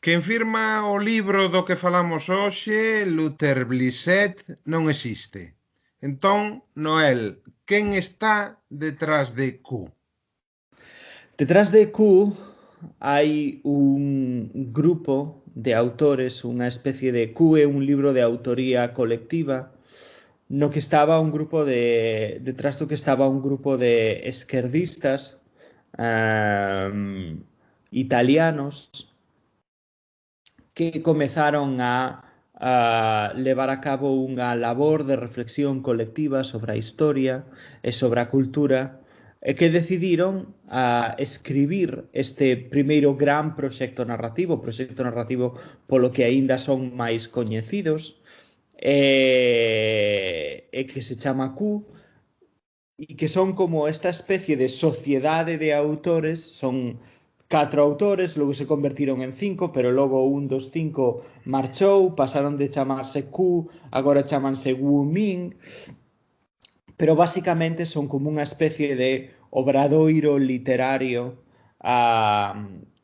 Quen firma o libro do que falamos hoxe, Luther Blissett, non existe. Entón, Noel, quen está detrás de Q? Detrás de Q hai un grupo de autores, unha especie de Q é un libro de autoría colectiva no que estaba un grupo detrás do que estaba un grupo de esquerdistas italianos que comezaron a levar a cabo unha labor de reflexión colectiva sobre a historia e sobre a cultura e que decidiron escribir este primeiro gran proxecto narrativo polo que aínda son máis coñecidos e que se chama Q e que son como esta especie de sociedade de autores, son 4 autores, logo se convertiron en 5, pero logo un dos 5 marchou, pasaron de chamarse Q, agora chamanse Wu Ming, pero basicamente son como unha especie de obradoiro literario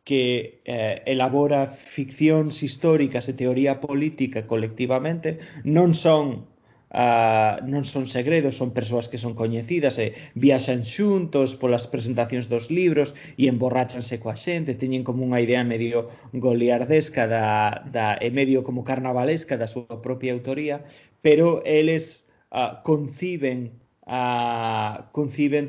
que elabora ficcións históricas e teoría política colectivamente, non son segredos, son persoas que son coñecidas e viaxan xuntos polas presentacións dos libros e emborráchanse coa xente, teñen como unha idea medio goliardesca e medio como carnavalesca da súa propia autoría, pero eles conciben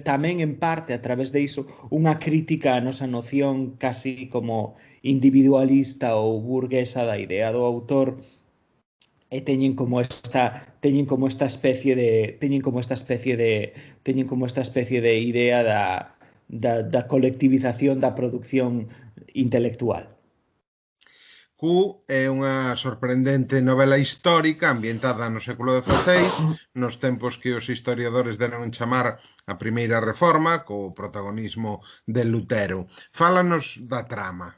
tamén en parte a través de iso unha crítica á nosa noción casi como individualista ou burguesa da idea do autor e teñen como esta especie de idea da colectivización da producción intelectual. Q é unha sorprendente novela histórica ambientada no século XVI, nos tempos que os historiadores deron en chamar a Primeira Reforma, co protagonismo de Lutero. Fálanos da trama.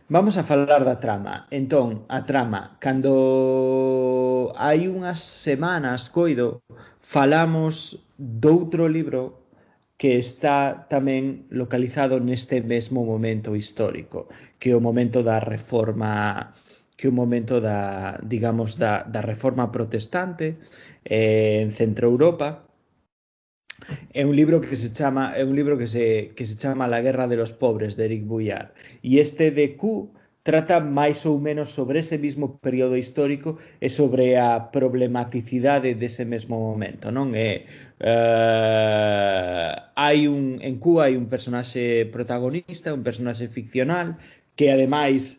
Vamos a falar da trama. Entón, a trama, cando hai unhas semanas, coido, falamos doutro libro que está tamén localizado neste mesmo momento histórico, que é o momento da reforma, que é o momento digamos, da reforma protestante en Centro Europa. É un libro que se chama La guerra de los pobres, de Eric Bouillard. E este de Q trata máis ou menos sobre ese mismo período histórico e sobre a problematicidade dese mesmo momento, non? En Q hai un personaxe protagonista, un personaxe ficcional, que ademais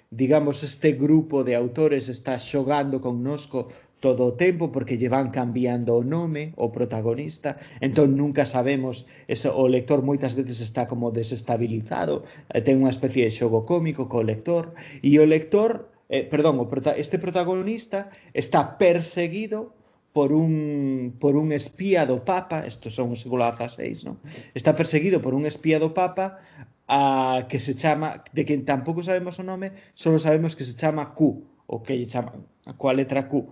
digamos, este grupo de autores está xogando connosco todo o tempo porque lle van cambiando o nome o protagonista, entón nunca sabemos, o lector moitas veces está como desestabilizado, ten unha especie de xogo cómico co lector, e o lector, este protagonista está perseguido por un espía do Papa, estos son o século XVI, non? Está perseguido por un espía do Papa que se chama, de quen tampouco sabemos o nome, só sabemos que se chama Q, o que lle chaman, coa letra Q.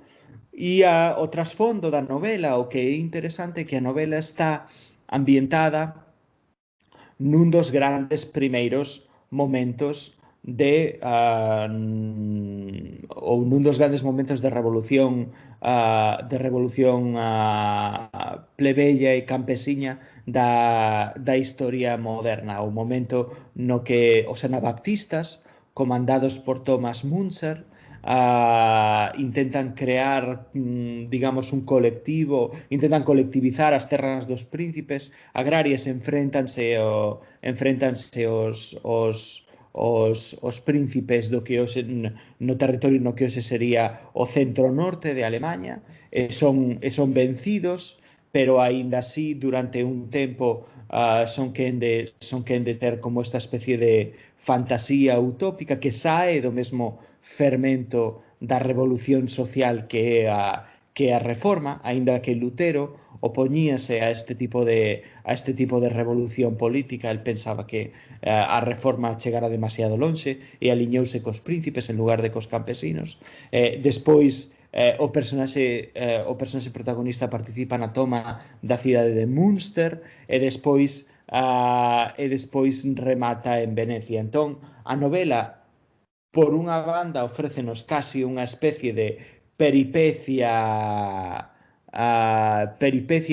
E o trasfondo da novela, o que é interesante é que a novela está ambientada nun dos grandes primeiros momentos ou nun dos grandes momentos de revolución plebeia e campesiña da historia moderna, o momento no que os anabaptistas, comandados por Thomas Müntzer, intentan crear, digamos, un colectivo, intentan colectivizar as terras dos príncipes agrarias, enfréntanse os príncipes do que hoxe, no territorio no que hoxe sería o centro norte de Alemanha, son vencidos, pero aínda así durante un tempo son quen de ter como esta especie de fantasía utópica que sae do mesmo fermento da revolución social que é a reforma, aínda que Lutero opoñíase a este tipo de revolución política. El pensaba que a reforma chegara demasiado lonxe e aliñouse cos príncipes en lugar de cos campesinos. Despois o personaxe protagonista participa na toma da cidade de Münster e despois e despois remata en Venecia. Entón, a novela, por unha banda, ofrécenos casi unha especie de peripecia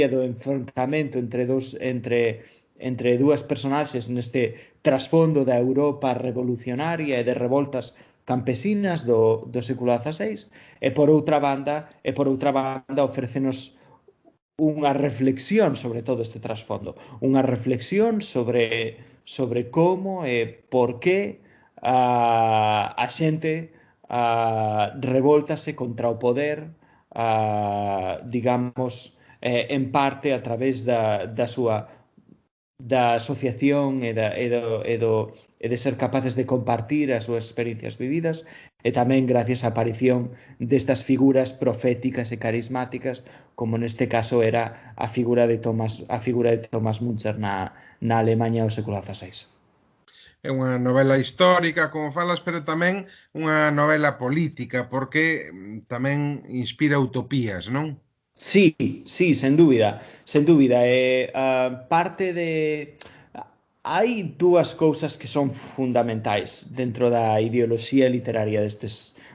do enfrontamento entre dúas personaxes neste trasfondo da Europa revolucionaria e de revoltas campesinas do século XVI, e por outra banda ofrécenos unha reflexión sobre todo este trasfondo, unha reflexión sobre como e por que a xente revoltase contra o poder, digamos, en parte a través da asociación e de ser capaces de compartir as súas experiencias vividas, e tamén gracias á aparición destas figuras proféticas e carismáticas, como neste caso era a figura de Thomas Müntzer na Alemanha do século XVI. É unha novela histórica, como falas, pero tamén unha novela política, porque tamén inspira utopías, non? Sí, sí, sen dúbida, sen dúbida. Parte de... Hai dúas cousas que son fundamentais dentro da ideoloxía literaria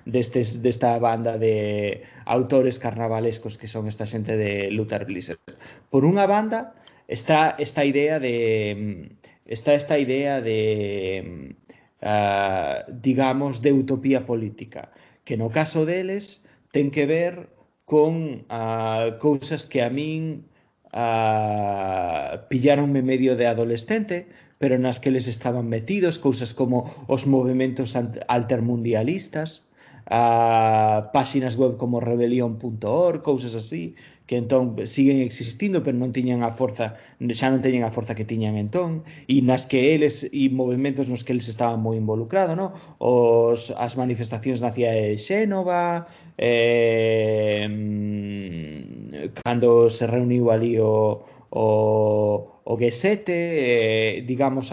desta banda de autores carnavalescos que son esta xente de Luther Blissett. Por unha banda está esta idea de digamos, de utopía política, que no caso deles ten que ver con cousas que a min pillaronme medio de adolescente, pero nas que eles estaban metidos, cousas como os movimentos altermundialistas, páxinas web como rebelión.org, cousas así, que entón siguen existindo, pero non tiñan a forza, xa non teñen a forza que tiñan entón, e nas que eles, e movimentos nos que eles estaban moi involucrados, no? As manifestacións na cidade de Xénova, cando se reuniu ali o G7, digamos,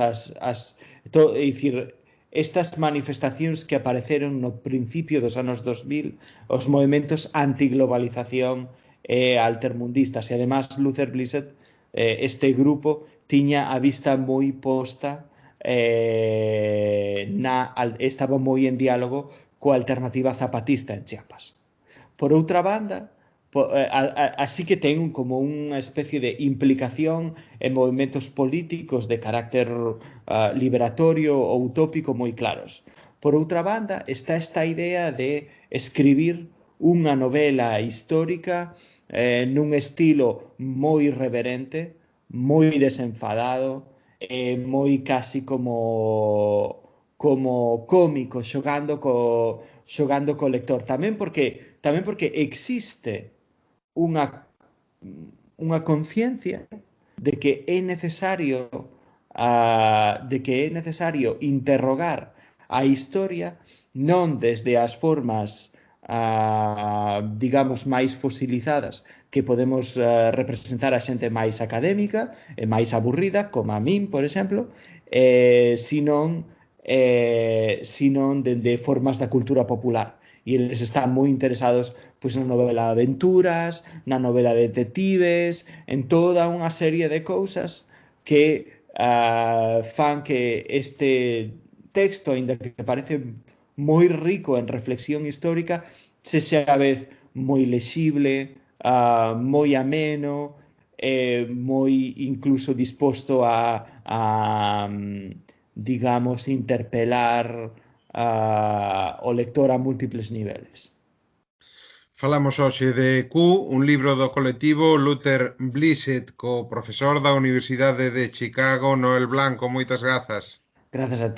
dicir, estas manifestacións que apareceron no principio dos anos 2000, os movimentos antiglobalización e altermundistas, e además Luther Blissett, este grupo, tiña a vista moi posta, estaba moi en diálogo coa alternativa zapatista en Chiapas. Por outra banda, así que ten como unha especie de implicación en movimentos políticos de carácter liberatorio ou utópico moi claros. Por outra banda, está esta idea de escribir unha novela histórica nun estilo moi irreverente, moi desenfadado, moi casi como cómico, xogando co lector. Tamén porque existe unha conciencia de que é necesario interrogar a historia non desde as formas digamos máis fosilizadas que podemos representar a xente máis académica e máis aburrida, como a min, por exemplo, sino de formas da cultura popular. E eles están moi interesados pois, na novela de aventuras, na novela de detectives, en toda unha serie de cousas que fan que este texto, aínda que parece moi rico en reflexión histórica, sexa a vez moi lexible, moi ameno, moi incluso disposto a digamos, interpelar o lector a múltiples niveles. Falamos hoxe de Q, un libro do colectivo Luther Blissett, co profesor da Universidade de Chicago, Noel Blanco. Moitas grazas. Grazas a ti.